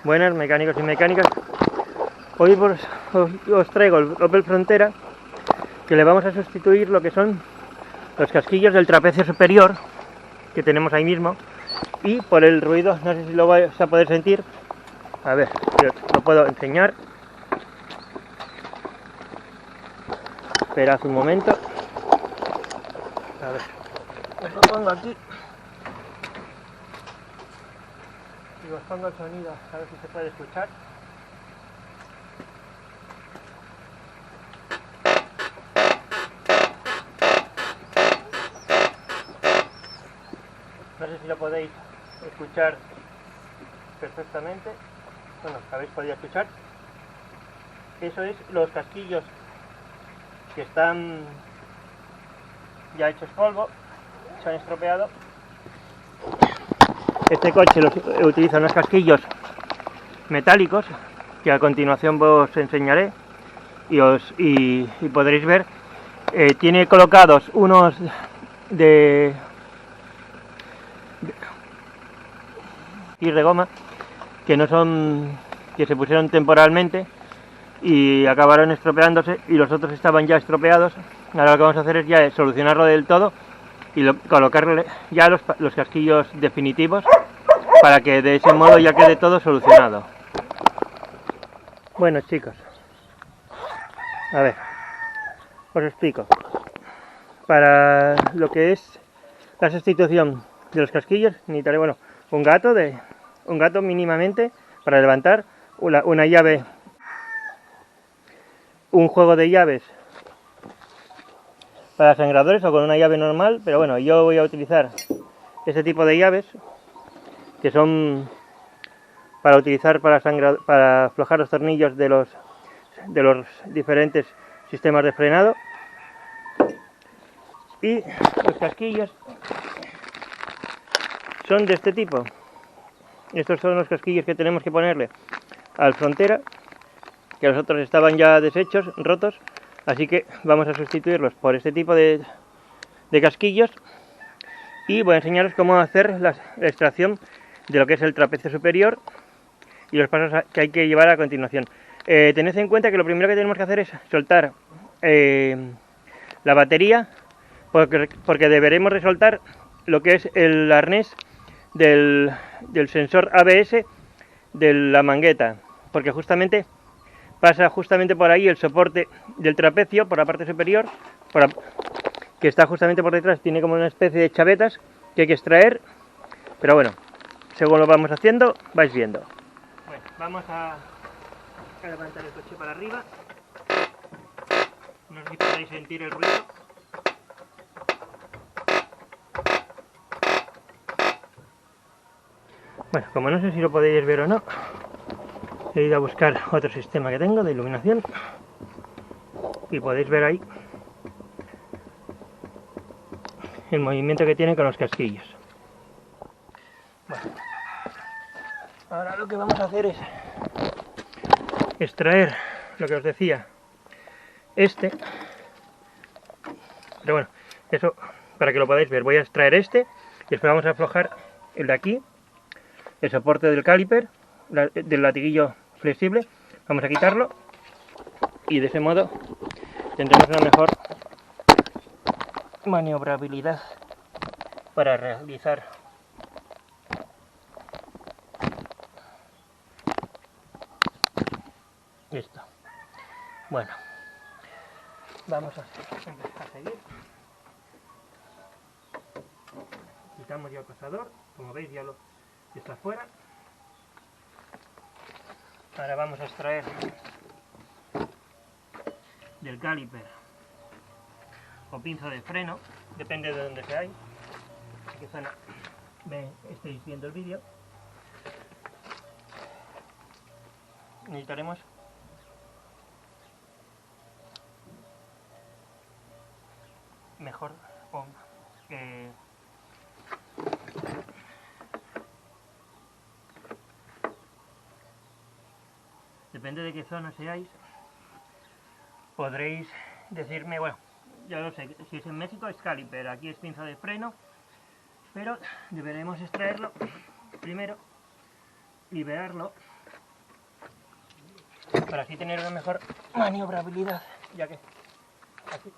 Buenas mecánicos y mecánicas. Hoy os traigo el Opel Frontera, que le vamos a sustituir lo que son los casquillos del trapecio superior que tenemos ahí mismo, y por el ruido, no sé si lo vais a poder sentir. A ver, yo lo puedo enseñar. Esperad un momento. A ver, os lo pongo aquí y os pongo el sonido, a ver si se puede escuchar. No sé si lo podéis escuchar perfectamente. Bueno, habéis podido escuchar. Eso es los casquillos que están ya hechos polvo, se han estropeado. Este coche utiliza unos casquillos metálicos que a continuación os enseñaré y podréis ver. Tiene colocados unos de goma que no son, que se pusieron temporalmente y acabaron estropeándose, y los otros estaban ya estropeados. Ahora lo que vamos a hacer es ya solucionarlo del todo y colocarle ya los casquillos definitivos para que de ese modo ya quede todo solucionado. Bueno, chicos, a ver, os explico. Para lo que es la sustitución de los casquillos necesitaré, bueno, un gato mínimamente para levantar, una llave, un juego de llaves para sangradores o con una llave normal, pero bueno, yo voy a utilizar este tipo de llaves que son para utilizar para aflojar los tornillos de los diferentes sistemas de frenado. Y los casquillos son de este tipo. Estos son los casquillos que tenemos que ponerle al Frontera, que los otros estaban ya deshechos, rotos, así que vamos a sustituirlos por este tipo de casquillos, y voy a enseñaros cómo hacer la extracción de lo que es el trapecio superior y los pasos que hay que llevar a continuación. Tened en cuenta que lo primero que tenemos que hacer es soltar la batería, porque deberemos de soltar lo que es el arnés del sensor ABS de la mangueta, porque justamente pasa por ahí el soporte del trapecio, por la parte superior, que está justamente por detrás. Tiene como una especie de chavetas que hay que extraer, pero bueno, según lo vamos haciendo vais viendo. Bueno, vamos a levantar el coche para arriba. No sé si podéis sentir el ruido. Bueno, como no sé si lo podéis ver o no, he ido a buscar otro sistema que tengo de iluminación y podéis ver ahí el movimiento que tiene con los casquillos. Bueno, ahora lo que vamos a hacer es extraer lo que os decía, pero bueno, eso para que lo podáis ver. Voy a extraer y después vamos a aflojar el de aquí, el soporte del caliper, del latiguillo flexible. Vamos a quitarlo y de ese modo tendremos una mejor maniobrabilidad para realizar esto. Bueno, vamos a seguir. Quitamos ya el pasador, como veis ya está fuera. Ahora vamos a extraer del caliper o pinza de freno, depende de donde seáis, en qué zona estéis viendo el vídeo. Necesitaremos mejor depende de qué zona seáis, podréis decirme, bueno, ya lo sé, si es en México es caliper, aquí es pinza de freno, pero deberemos extraerlo primero, liberarlo para así tener una mejor maniobrabilidad, ya que así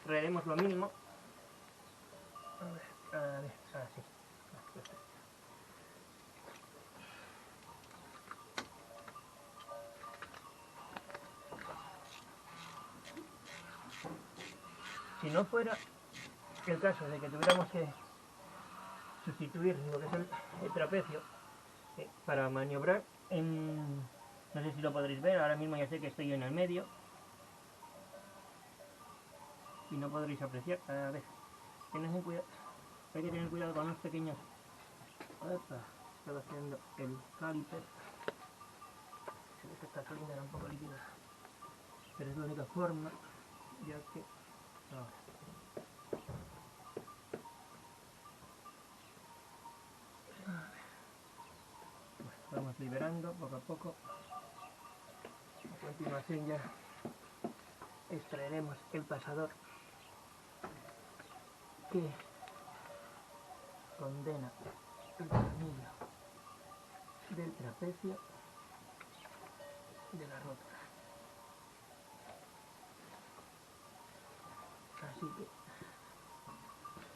traeremos lo mínimo. A ver, así. Si no fuera el caso de que tuviéramos que sustituir lo que es el trapecio para maniobrar no sé si lo podréis ver, ahora mismo ya sé que estoy en el medio y no podréis apreciar. A ver, tened cuidado, hay que tener cuidado con los pequeños. Opa, estaba haciendo el caliper. Se ve que esta sólida era un poco líquida, pero es la única forma, ya que ahora. Vamos liberando poco a poco. A continuación ya extraeremos el pasador que condena el tornillo del trapecio de la rótula. Así que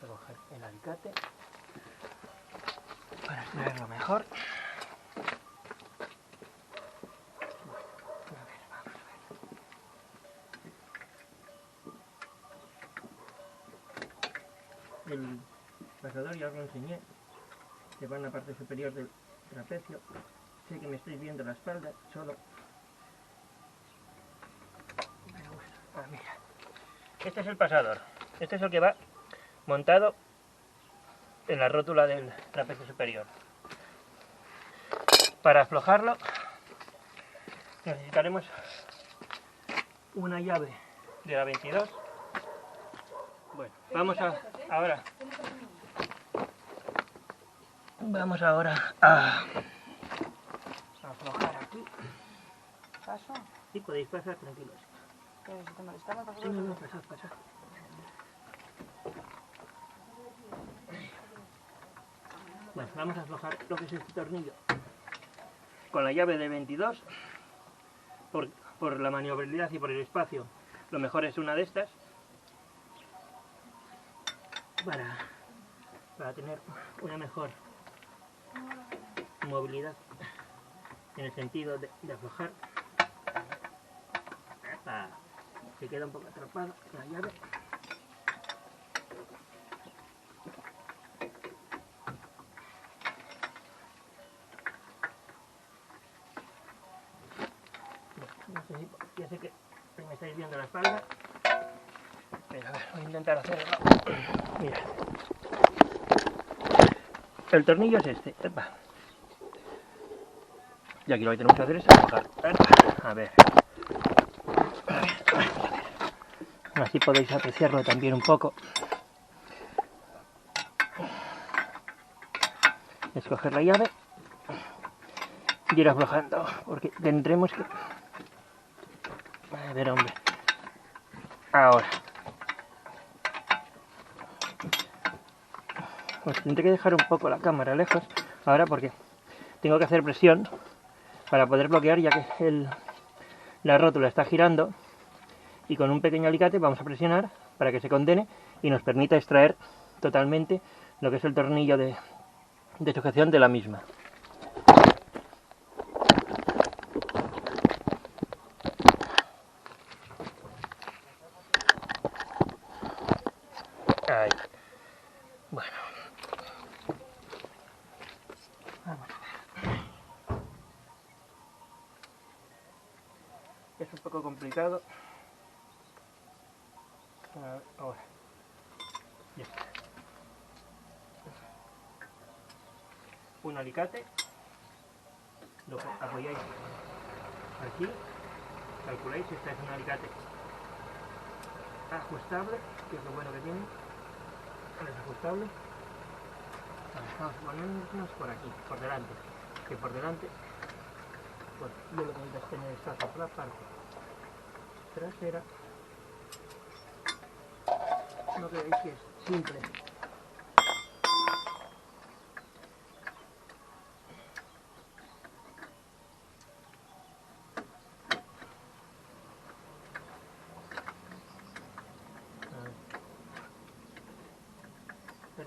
voy a coger el alicate para extraerlo mejor. El pasador ya os lo enseñé, que va en la parte superior del trapecio. Sé que me estáis viendo la espalda, solo me gusta. Mira, este es el pasador, este es el que va montado en la rótula del trapecio superior. Para aflojarlo necesitaremos una llave de la 22. Bueno, vamos ahora a aflojar aquí. ¿Paso? Sí, podéis pasar tranquilos. ¿Pero si te molestaba, pasó? Sí, no, pasad. Bueno, vamos a aflojar lo que es este tornillo con la llave de 22. Por la maniobrabilidad y por el espacio, lo mejor es una de estas para tener una mejor movilidad en el sentido de aflojar. Se queda un poco atrapada la llave. No sé si, ya sé que me estáis viendo la espalda, pero a ver, voy a intentar hacerlo. Mira, el tornillo es este. Epa. Y aquí lo que tenemos que hacer es aflojar. A ver. Así podéis apreciarlo también un poco. Escoger la llave y ir aflojando, porque tendremos que... A ver, hombre. Ahora. Pues tendré que dejar un poco la cámara lejos ahora porque tengo que hacer presión para poder bloquear, ya que la rótula está girando, y con un pequeño alicate vamos a presionar para que se condene y nos permita extraer totalmente lo que es el tornillo de sujeción de la misma. Ahí. Bueno. Vamos a ver. Es un poco complicado. Ahora. Ya está. Un alicate. Lo apoyáis aquí. Calculáis si este es un alicate ajustable, que es lo bueno que tiene. Es ajustable. Vamos a ponernos por aquí, por delante. Que por delante, pues yo lo que necesito es tener espacio por la parte trasera. No creéis que es simple.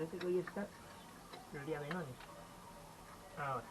parece que hoy está el día Benones. Ahora.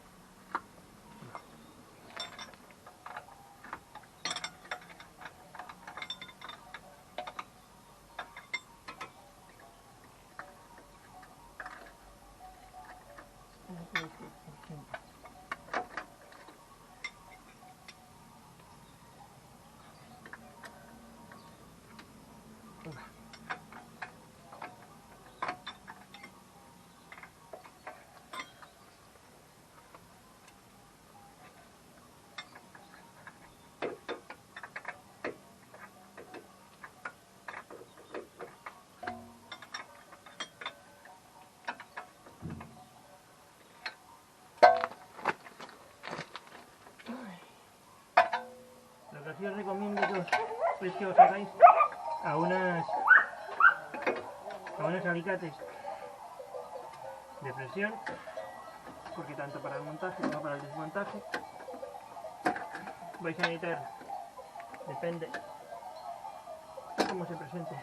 Lo que sí os recomiendo es que os hagáis a unos alicates de presión, porque tanto para el montaje como para el desmontaje vais a necesitar, depende cómo se presente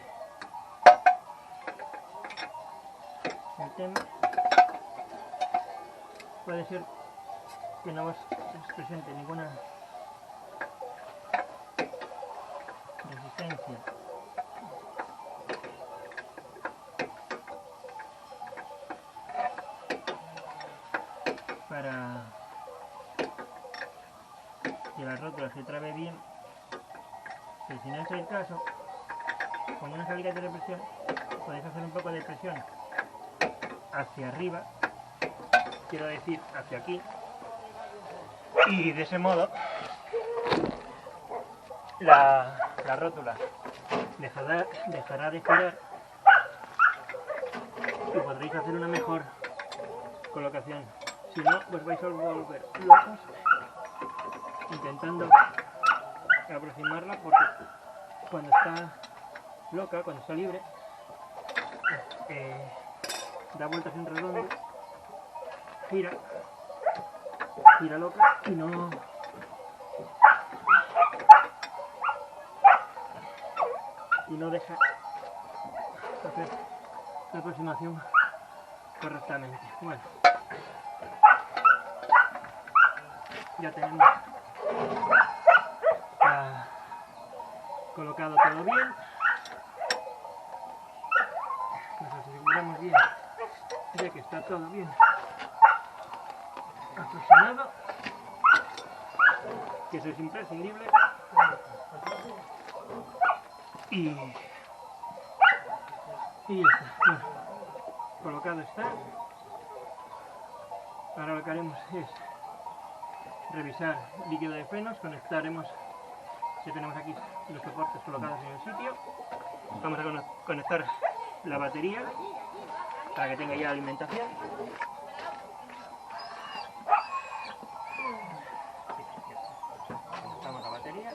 el tema, puede ser que no os presente ninguna resistencia para que la rótula se trabe bien, pero si no es el caso, con unos alicates de presión podéis hacer un poco de presión hacia arriba, quiero decir hacia aquí, y de ese modo la rótula dejará de girar y podréis hacer una mejor colocación. Si no, os vais a volver locos intentando aproximarla, porque cuando está loca, cuando está libre, da vueltas en redondo, gira loca y no deja hacer la aproximación correctamente. Bueno, ya tenemos colocado todo bien, nos aseguramos bien de que está todo bien aproximado, que eso es imprescindible, y ya está. Bueno, colocado está. Ahora lo que haremos es revisar líquido de frenos, conectaremos, ya tenemos aquí los soportes colocados en el sitio, vamos a conectar la batería para que tenga ya alimentación. Conectamos la batería.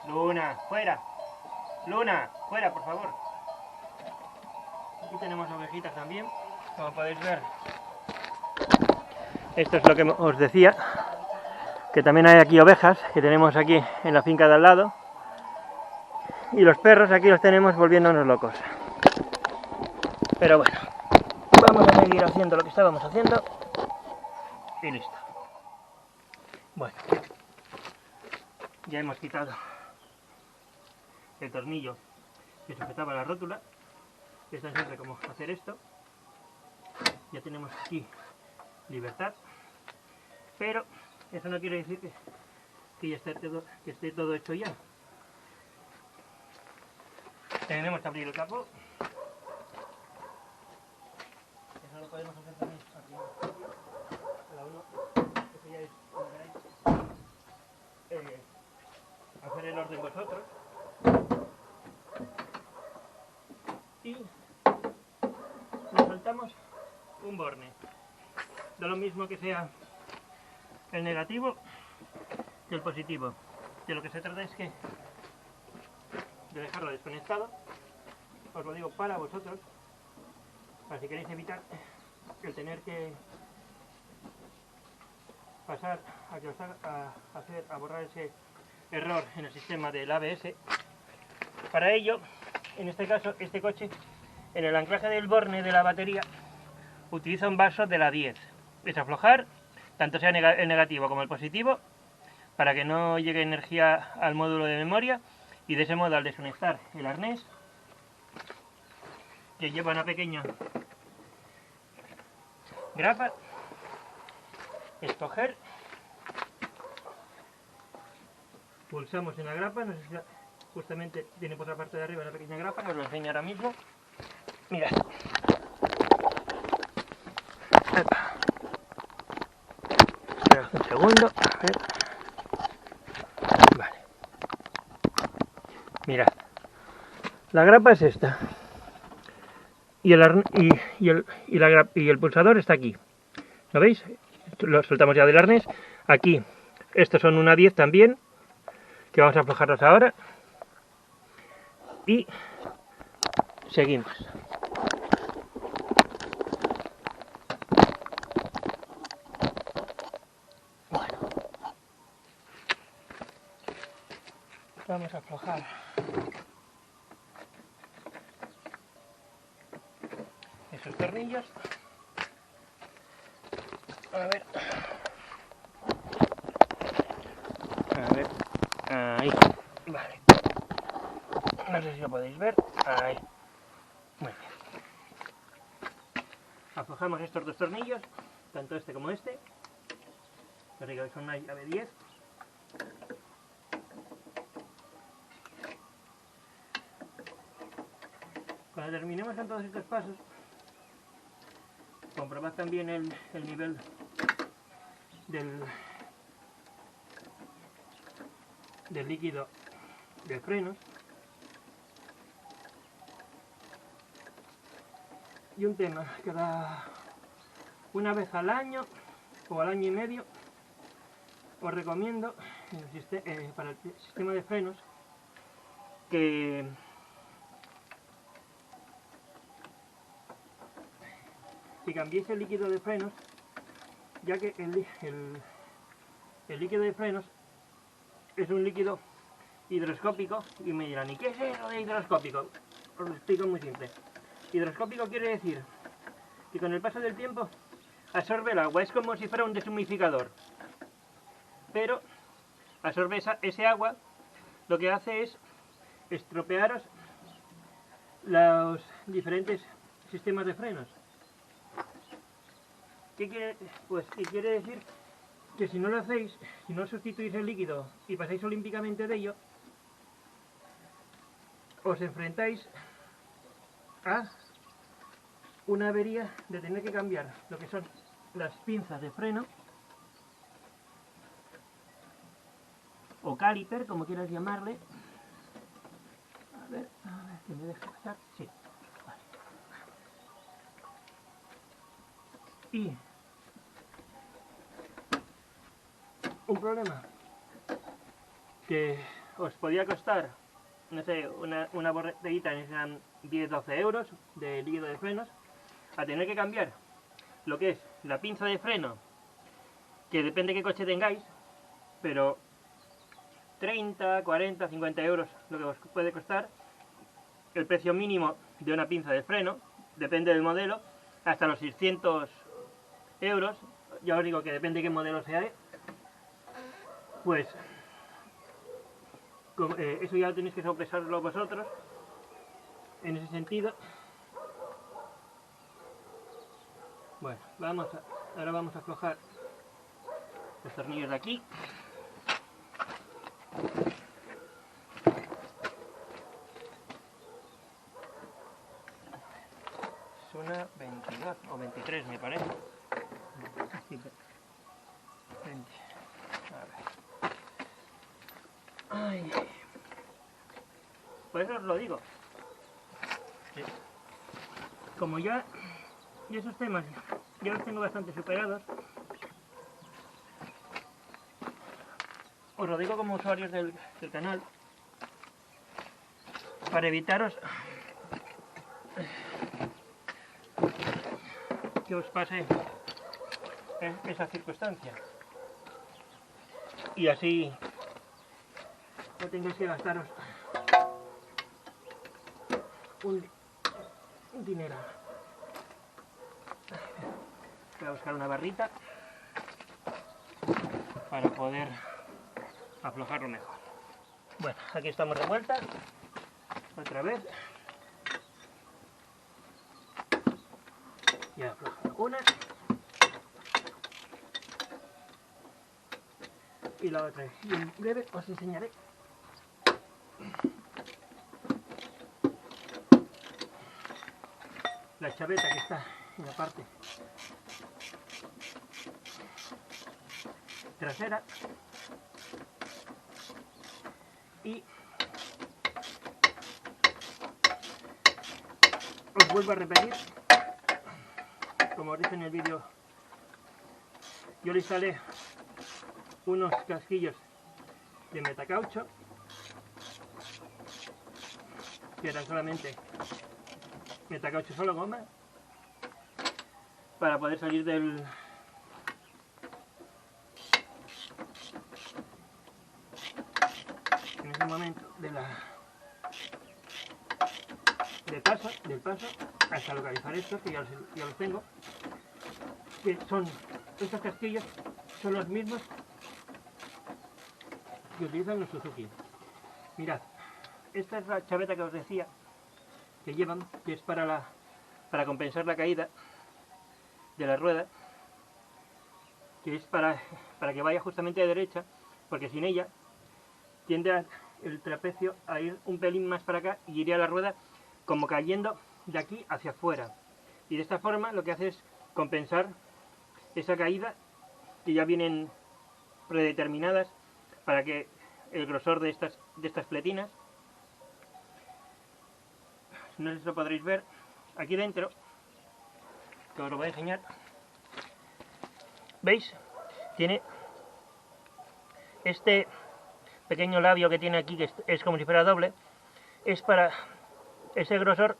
Luna, fuera. Luna, fuera, por favor. Aquí tenemos ovejitas también, como podéis ver. Esto es lo que os decía, que también hay aquí ovejas, que tenemos aquí en la finca de al lado. Y los perros aquí los tenemos volviéndonos locos. Pero bueno, vamos a seguir haciendo lo que estábamos haciendo. Y listo. Bueno, ya hemos quitado el tornillo que sujetaba la rótula. Es tan simple como hacer esto. Ya tenemos aquí libertad, pero eso no quiere decir que ya esté todo hecho ya. Tenemos que abrir el capó. Eso lo podemos hacer también aquí. Cada uno, eso ya es como queráis, hacer el orden vosotros. Y nos saltamos un borne. Da lo mismo que sea el negativo que el positivo. De lo que se trata es de dejarlo desconectado. Os lo digo para vosotros, para si queréis evitar el tener que pasar a borrar ese error en el sistema del ABS. Para ello, en este caso, este coche, en el anclaje del borne de la batería, utiliza un vaso de la 10. Es aflojar, tanto sea el negativo como el positivo, para que no llegue energía al módulo de memoria, y de ese modo, al desconectar el arnés, que lleva una pequeña grapa, escoger, pulsamos en la grapa, no sé si justamente tiene por la parte de arriba una pequeña grapa, que os lo enseño ahora mismo. Mirad. Esperad un segundo, a ver. Vale. Mirad. La grapa es esta. Y el pulsador está aquí. ¿Lo veis? Lo soltamos ya del arnés. Aquí, estos son una 10 también, que vamos a aflojarlos ahora. Y seguimos. Bueno, vamos a aflojar esos tornillos. A ver. Ahí. Vale. No sé si lo podéis ver. Ahí. Muy bien. Aflojamos estos dos tornillos, tanto este como este. Que son una llave 10. Cuando terminemos con todos estos pasos, comprobad también el nivel del líquido de frenos. Y un tema, cada una vez al año o al año y medio os recomiendo para el sistema de frenos que cambiéis el líquido de frenos, ya que el líquido de frenos es un líquido hidroscópico. Y me dirán, ¿y qué es eso de hidroscópico? Os lo explico muy simple. Hidroscópico quiere decir que con el paso del tiempo absorbe el agua, es como si fuera un deshumidificador, pero absorbe ese agua, lo que hace es estropearos los diferentes sistemas de frenos. ¿Qué quiere? Pues que quiere decir que si no lo hacéis, si no sustituís el líquido y pasáis olímpicamente de ello, os enfrentáis a una avería de tener que cambiar lo que son las pinzas de freno o caliper, como quieras llamarle. A ver, que me deje pasar. Sí, vale. Y un problema que os podía costar, no sé, una botellita, eran 10-12 euros de líquido de frenos, a tener que cambiar lo que es la pinza de freno, que depende de qué coche tengáis, pero 30, 40, 50 euros lo que os puede costar. El precio mínimo de una pinza de freno, depende del modelo, hasta los 600 euros. Ya os digo que depende de qué modelo sea. Pues eso ya tenéis que sopesarlo vosotros en ese sentido. Bueno, ahora vamos a aflojar los tornillos de aquí. Es una 22 o 23 me parece. 20. A ver. Ay. Por eso os lo digo. Como ya esos temas ya los tengo bastante superados, os lo digo como usuarios del canal, para evitaros que os pase esa circunstancia. Y así no tengáis que gastaros un dinero. Voy a buscar una barrita para poder aflojarlo mejor. Bueno, aquí estamos de vuelta, otra vez. Y aflojo una y la otra. Y en breve os enseñaré la chaveta que está en la parte trasera y os vuelvo a repetir, como os dije en el vídeo, yo le instalé unos casquillos de metacaucho que eran solamente metacaucho solo goma para poder salir del en ese momento del paso hasta localizar estos que ya los tengo, que son estos casquillos, son los mismos que utilizan los Suzuki. Mirad, esta es la chaveta que os decía que llevan, que es para compensar la caída de la rueda, que es para que vaya justamente de derecha, porque sin ella tiende el trapecio a ir un pelín más para acá y iría la rueda como cayendo de aquí hacia afuera, y de esta forma lo que hace es compensar esa caída, que ya vienen predeterminadas para que el grosor de estas pletinas, no sé si lo podréis ver aquí dentro, que os lo voy a enseñar. ¿Veis? Tiene este pequeño labio que tiene aquí, que es como si fuera doble, es para ese grosor.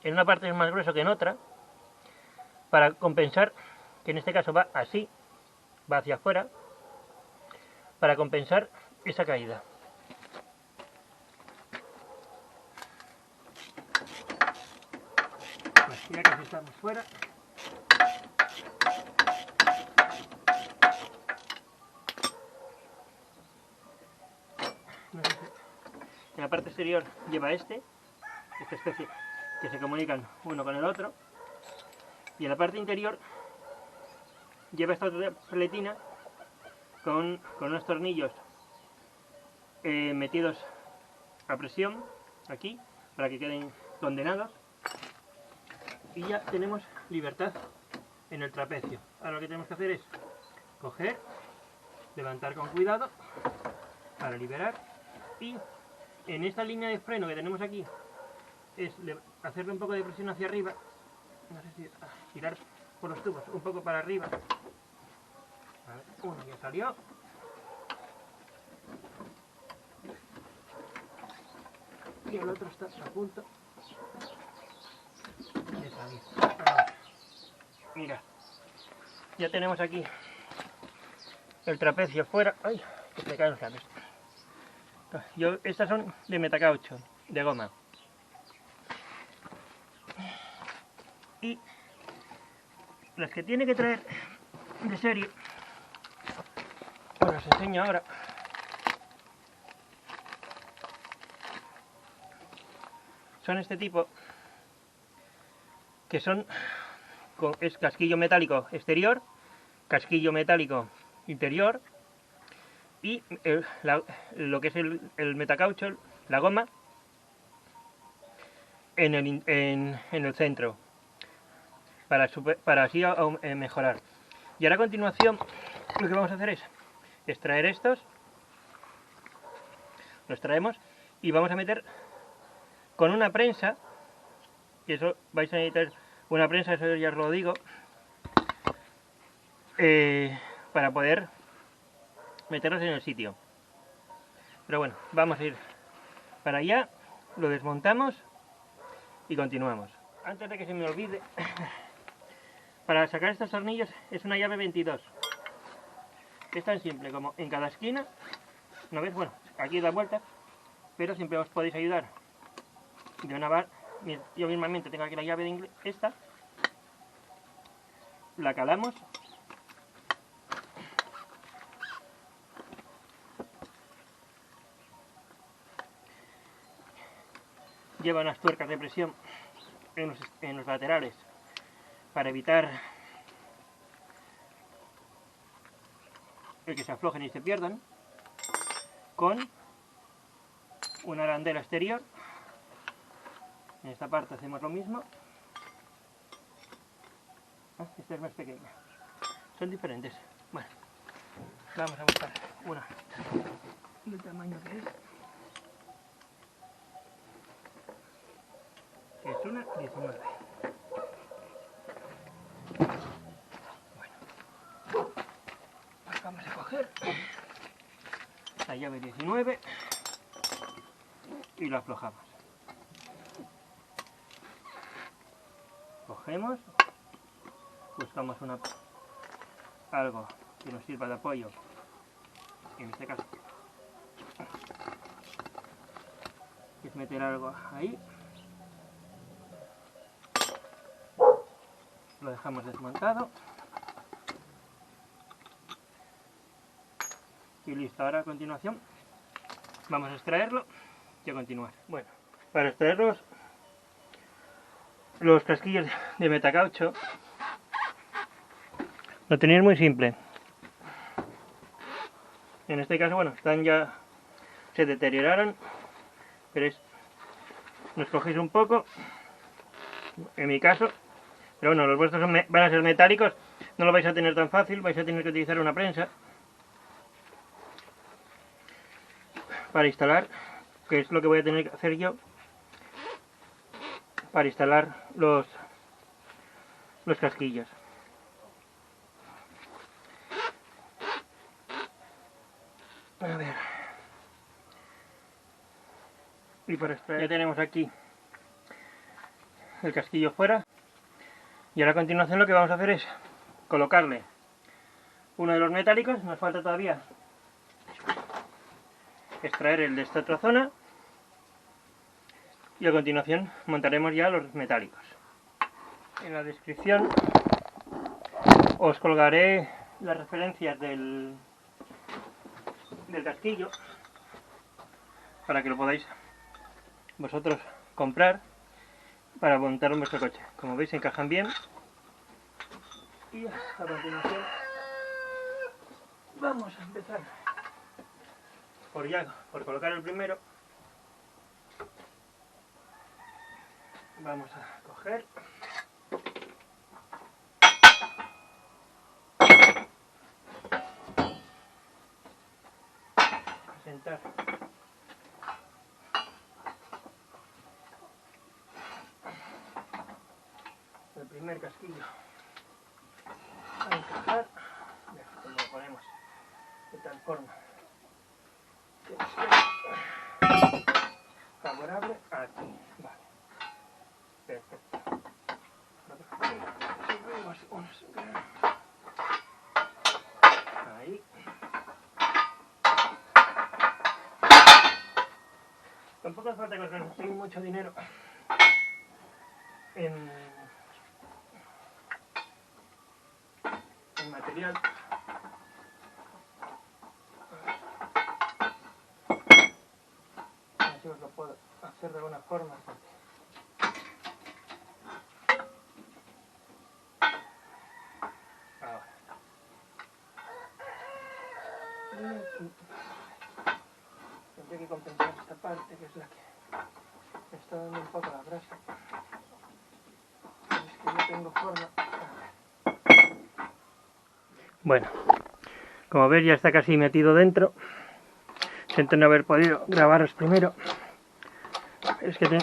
En una parte es más grueso que en otra, para compensar, que en este caso va así, va hacia afuera, para compensar esa caída. Pues ya casi estamos fuera. No sé si en la parte exterior lleva esta especie que se comunican uno con el otro, y en la parte interior lleva esta otra pletina con unos tornillos metidos a presión aquí para que queden condenados, y ya tenemos libertad en el trapecio. Ahora lo que tenemos que hacer es coger, levantar con cuidado para liberar, y en esta línea de freno que tenemos aquí es hacerle un poco de presión hacia arriba, no sé si tirar por los tubos un poco para arriba. A ver, uno ya salió, y el otro está a punto de salir. Mira, ya tenemos aquí el trapecio fuera. ¡Ay! Que se caen los cables. Estas son de metacaucho, de goma. Y las que tiene que traer de serie, os las enseño ahora. Son este tipo, que es casquillo metálico exterior, casquillo metálico interior, y lo que es el metacaucho, la goma, en el centro, para así mejorar. Y ahora a continuación lo que vamos a hacer es extraer estos, los traemos y vamos a meter con una prensa, y eso vais a necesitar una prensa, eso ya os lo digo, para poder meterlos en el sitio. Pero bueno, vamos a ir para allá, lo desmontamos y continuamos. Antes de que se me olvide, para sacar estos tornillos es una llave 22. Es tan simple como en cada esquina, una vez, bueno, aquí da vueltas, pero siempre os podéis ayudar de una barra. Yo mismamente tengo aquí la llave de esta, la calamos, lleva unas tuercas de presión en los laterales para evitar el que se aflojen y se pierdan, con una arandela exterior. En esta parte hacemos lo mismo. Esta es más pequeña, son diferentes. Bueno, vamos a buscar una del tamaño que es una 19. Bueno, pues vamos a coger la llave 19 y lo aflojamos. Cogemos, buscamos algo que nos sirva de apoyo, en este caso es meter algo ahí, lo dejamos desmontado y listo. Ahora a continuación vamos a extraerlo y a continuar. Bueno, para extraer los casquillos de metacaucho lo tenéis muy simple. En este caso, bueno, están ya, se deterioraron, pero nos cogéis un poco, en mi caso, pero bueno, los vuestros van a ser metálicos, no lo vais a tener tan fácil, vais a tener que utilizar una prensa para instalar, que es lo que voy a tener que hacer yo para instalar los casquillos. A ver. Y para extraer, ya tenemos aquí el casquillo fuera. Y ahora a continuación lo que vamos a hacer es colocarle uno de los metálicos. Nos falta todavía extraer el de esta otra zona. Y a continuación montaremos ya los metálicos. En la descripción os colgaré las referencias del casquillo para que lo podáis vosotros comprar para montar en vuestro coche. Como veis, encajan bien. Y a continuación vamos a empezar por colocar el primero. Vamos a coger sentar el primer casquillo a encajar. Lo ponemos de tal forma que esté favorable aquí. Vale, perfecto. Subimos unos ahí. Tampoco hace falta que os gastéis mucho dinero en material. Así os lo puedo hacer de alguna forma. Ahora. Tendré que compensar esta parte, que es la que me está dando un poco la brasa. Es que no tengo forma. Bueno, como veis ya está casi metido dentro. Siento no haber podido grabaros primero. Es que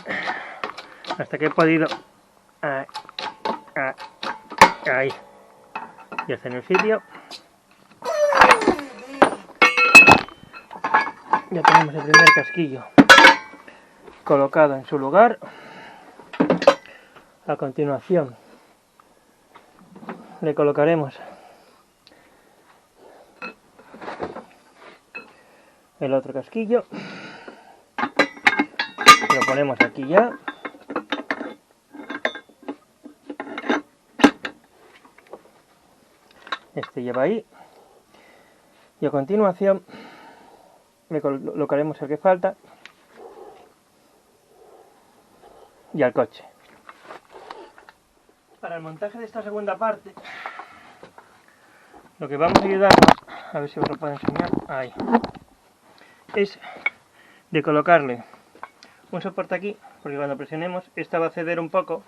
hasta que he podido... Ahí. Ya está en el sitio. Ya tenemos el primer casquillo colocado en su lugar. A continuación le colocaremos el otro casquillo. Lo ponemos aquí ya. Este lleva ahí. Y a continuación le colocaremos el que falta y al coche. Para el montaje de esta segunda parte, lo que vamos a ayudarnos, a ver si os lo puedo enseñar, ahí, es de colocarle un soporte aquí, porque cuando presionemos esta va a ceder un poco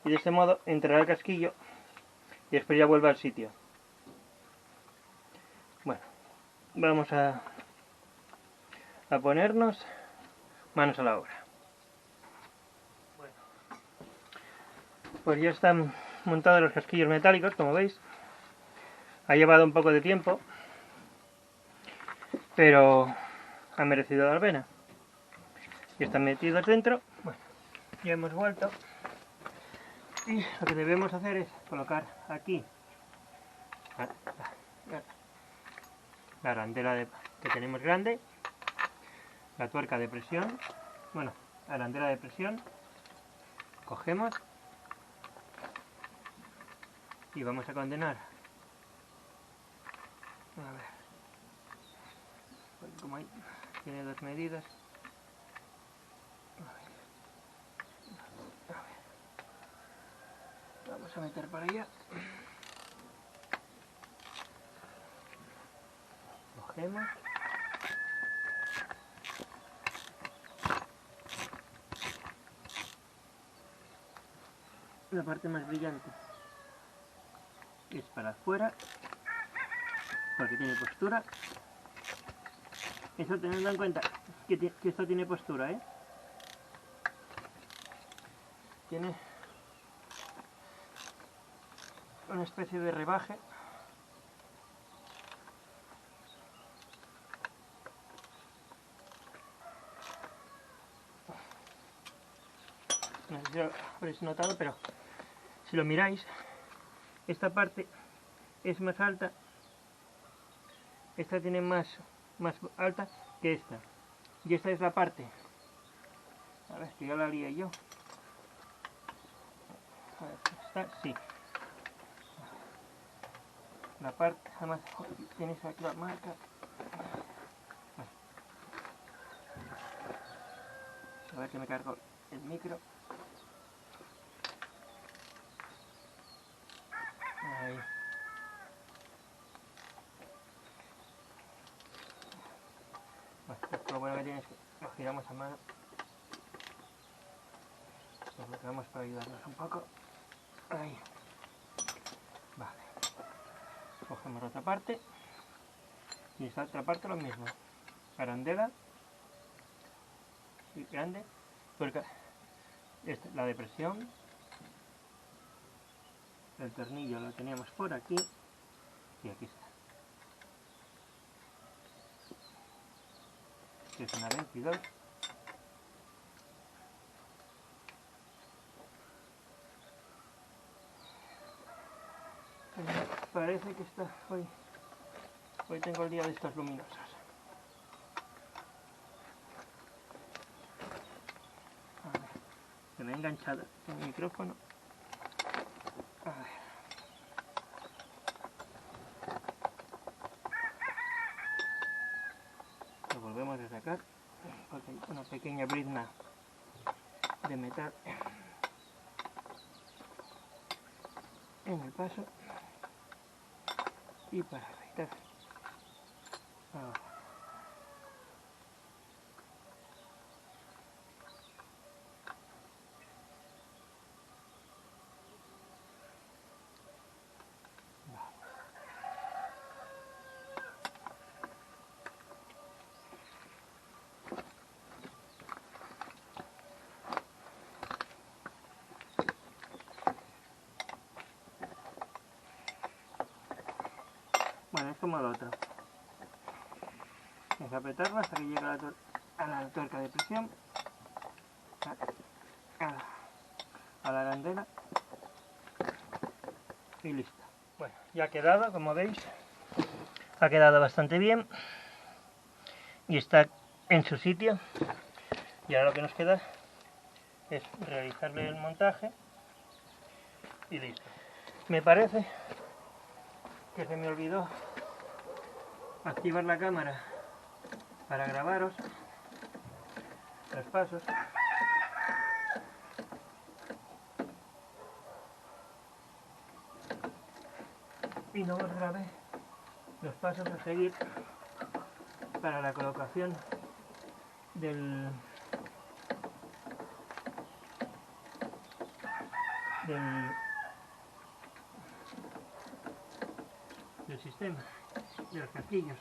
y de este modo entrará el casquillo y después ya vuelve al sitio. Bueno, vamos a ponernos manos a la obra. Bueno, pues ya están montados los casquillos metálicos, como veis. Ha llevado un poco de tiempo, pero ha merecido la pena. Ya están metidos dentro. Bueno, ya hemos vuelto. Y lo que debemos hacer es colocar aquí la arandela que tenemos grande, la tuerca de presión, bueno, la arandela de presión, cogemos y vamos a condenar. A ver, como ahí tiene dos medidas. A ver. Vamos a meter para allá. Cogemos. La parte más brillante es para afuera, porque tiene postura. Eso teniendo en cuenta que esto tiene postura, ¿eh? Tiene una especie de rebaje. No sé si lo habréis notado, pero si lo miráis, esta parte es más alta, esta tiene más alta que esta, y esta es la parte, a ver que ya la lié yo, a ver, está, sí, la parte, además tenéis aquí la marca, a ver que me cargo el micro, ahí. Bueno, lo bueno que tiene es que lo giramos a mano, lo bloqueamos para ayudarnos un poco, ahí, vale, cogemos la otra parte, y esta otra parte lo mismo, arandela, grande, tuerca, esta, la de presión, el tornillo lo teníamos por aquí, y aquí está. Que es una 22. Parece que está hoy tengo el día de estas luminosas. A ver, se me ha enganchado el micrófono. A ver. Lo volvemos a sacar porque hay una pequeña brizna de metal en el paso y para afeitar. Ahora. Bueno, es como el otro. Es apretarlo hasta que llegue a la tuerca de presión, a la arandela y listo. Bueno, ya ha quedado, como veis, ha quedado bastante bien. y está en su sitio. Y ahora lo que nos queda es realizarle el montaje y listo. Me parece que se me olvidó activar la cámara para grabaros los pasos. Y no os grabé los pasos a seguir para la colocación del sistema, de los casquillos.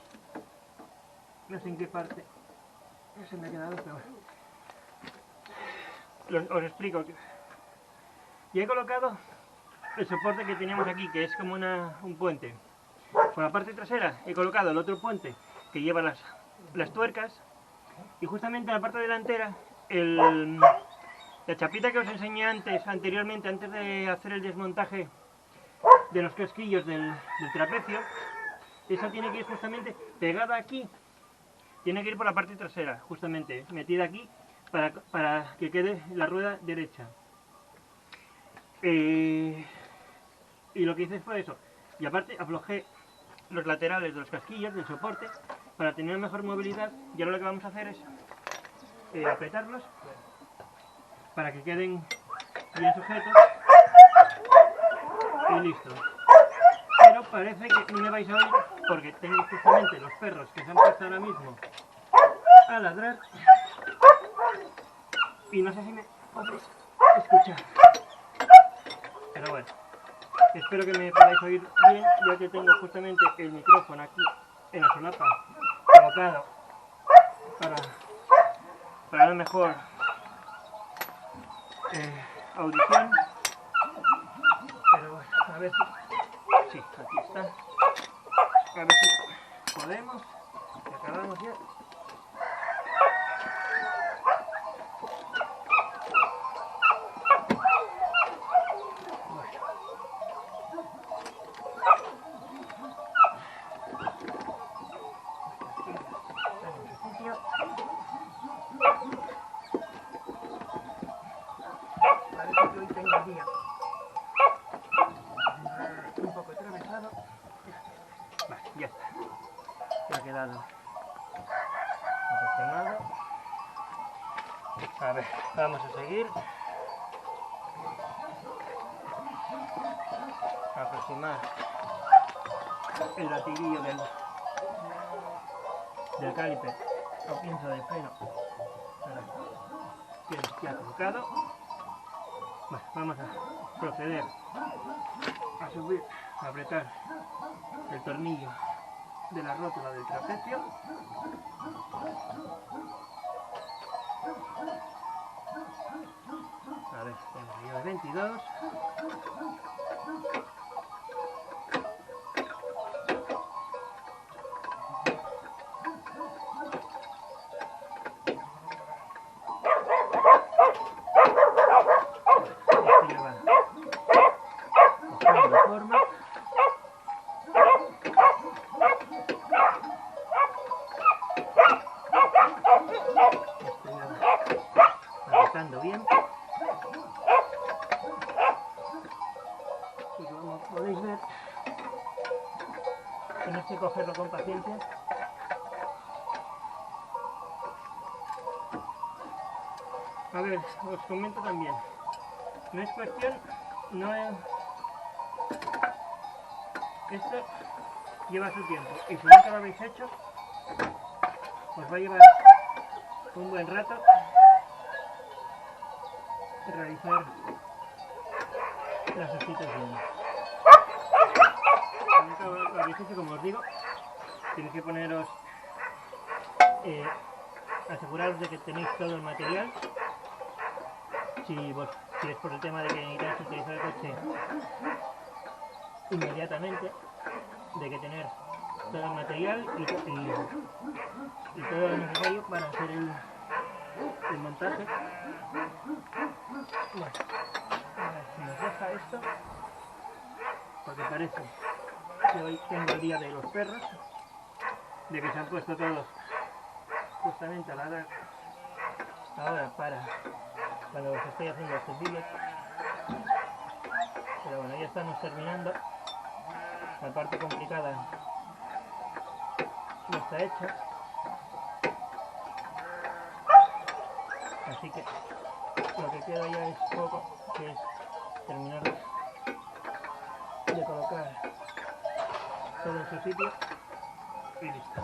No sé en qué parte no se me ha quedado, pero bueno. Os explico. Y he colocado el soporte que tenemos aquí, que es como un puente. Por la parte trasera he colocado el otro puente que lleva las tuercas, y justamente en la parte delantera la chapita que os enseñé anteriormente, antes de hacer el desmontaje de los casquillos del trapecio, esa tiene que ir justamente pegada aquí, tiene que ir por la parte trasera, justamente metida aquí, para que quede la rueda derecha. Y lo que hice fue eso, y aparte aflojé los laterales de los casquillos, del soporte, para tener mejor movilidad. Y ahora lo que vamos a hacer es apretarlos para que queden bien sujetos y listo. Pero parece que no me vais a oír porque tengo justamente los perros que se han puesto ahora mismo a ladrar y no sé si me podéis escuchar, pero bueno, espero que me podáis oír bien, ya que tengo justamente el micrófono aquí en la solapa colocado para una mejor audición. Pero bueno, a ver si... Sí, aquí está. A ver si podemos. Y acabamos ya. Parece que hoy tengo el día un poco atravesado. Vale, ya está. Ya ha quedado aproximado. A ver, vamos a seguir. A aproximar el latiguillo del caliper o pinza de freno. Ahora, ya colocado. Bueno, vamos a proceder a subir, a apretar el tornillo de la rótula del trapecio. A ver, tengo el 22. Bien, y como podéis ver, tenéis que cogerlo con paciencia. A ver, os comento también, no es cuestión, esto lleva su tiempo, y si nunca lo habéis hecho, os va a llevar un buen rato realizar las sustituciones. Lo habéis hecho, como os digo, tenéis que poneros, aseguraros de que tenéis todo el material. Si es por el tema de que necesitáis utilizar el coche inmediatamente, de que tener todo el material y todo lo necesario para hacer el montaje. Bueno, a ver si nos deja esto, porque parece que hoy tengo el día de los perros, de que se han puesto todos justamente a la hora ahora para cuando os estoy haciendo estos vídeos. Pero bueno, ya estamos terminando. La parte complicada no está hecha. Así que lo que queda ya es poco, que es terminar de colocar todo en su sitio y listo.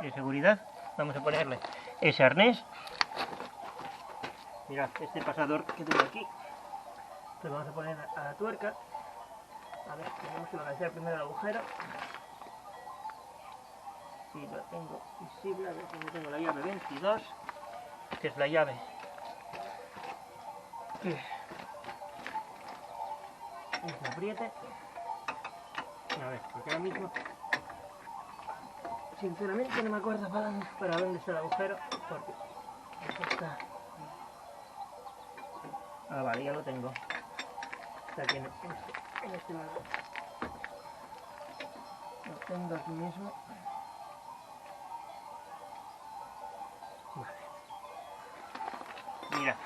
De seguridad vamos a ponerle ese arnés. Mirad este pasador que tengo aquí, lo vamos a poner a la tuerca. A ver, tenemos que localizar primero el agujero. Si lo tengo visible, a ver si tengo la llave 22, que es la llave que es el apriete. A ver, porque ahora mismo sinceramente no me acuerdo para dónde está el agujero, porque esto está... Ah, vale, ya lo tengo. Está aquí en este lado. Lo tengo aquí mismo. Vale. Mira.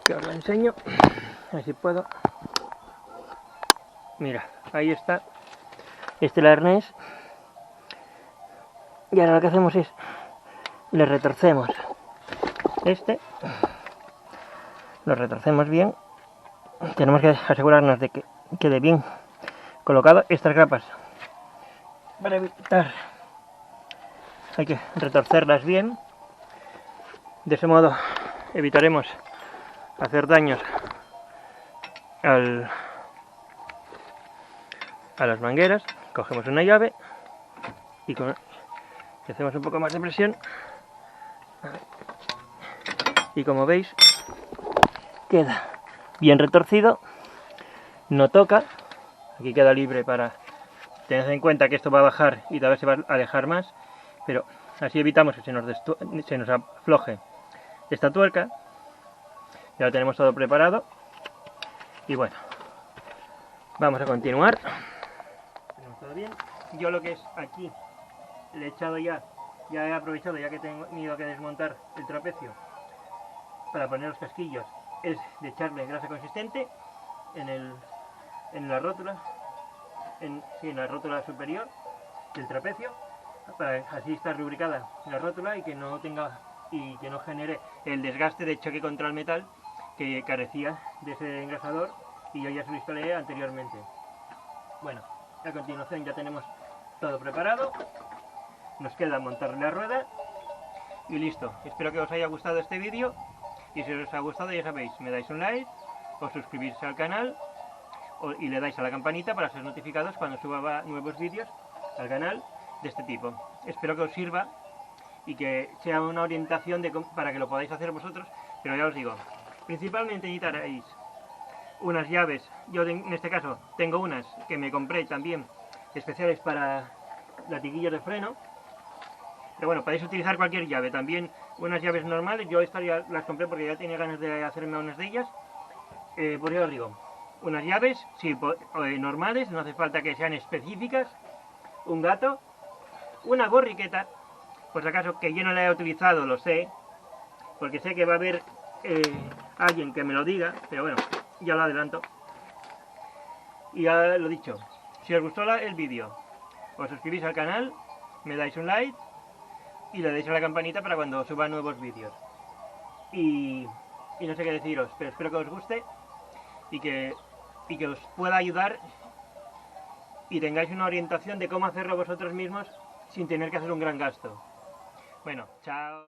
Que os lo enseño. A ver si puedo. Mira, ahí está. Este es el arnés. Y ahora lo que hacemos es le retorcemos este, lo retorcemos bien. Tenemos que asegurarnos de que quede bien colocado estas grapas para evitar, hay que retorcerlas bien, de ese modo evitaremos hacer daños a las mangueras. Cogemos una llave y hacemos un poco más de presión. Y como veis, queda bien retorcido, no toca, aquí queda libre para tener en cuenta que esto va a bajar y tal vez se va a alejar más, pero así evitamos que se nos afloje esta tuerca. Ya lo tenemos todo preparado y bueno, vamos a continuar. Tenemos todo bien. Yo lo que es aquí le he echado ya he aprovechado, ya que he tenido que desmontar el trapecio para poner los casquillos, es de echarle grasa consistente en la rótula, en la rótula superior del trapecio, para así estar lubricada la rótula y que no genere el desgaste de choque contra el metal que carecía de ese engrasador, y yo ya se lo instalé anteriormente. Bueno, a continuación ya tenemos todo preparado. Nos queda montarle la rueda y listo. Espero que os haya gustado este vídeo, y si os ha gustado, ya sabéis, me dais un like, os suscribís al canal y le dais a la campanita para ser notificados cuando suba nuevos vídeos al canal de este tipo. Espero que os sirva y que sea una orientación para que lo podáis hacer vosotros, pero ya os digo, principalmente necesitaréis unas llaves. Yo en este caso tengo unas que me compré también especiales para latiguillos de freno. Pero bueno, podéis utilizar cualquier llave, también unas llaves normales. Yo estas ya las compré porque ya tenía ganas de hacerme unas de ellas. Por eso os digo, unas llaves, sí, normales, no hace falta que sean específicas. Un gato, una borriqueta, por si acaso, que yo no la he utilizado, lo sé, porque sé que va a haber alguien que me lo diga, pero bueno, ya lo adelanto. Y ya lo dicho, si os gustó el vídeo, os suscribís al canal, me dais un like y le dais a la campanita para cuando suba nuevos vídeos. Y no sé qué deciros, pero espero que os guste y que os pueda ayudar y tengáis una orientación de cómo hacerlo vosotros mismos sin tener que hacer un gran gasto. Bueno, chao.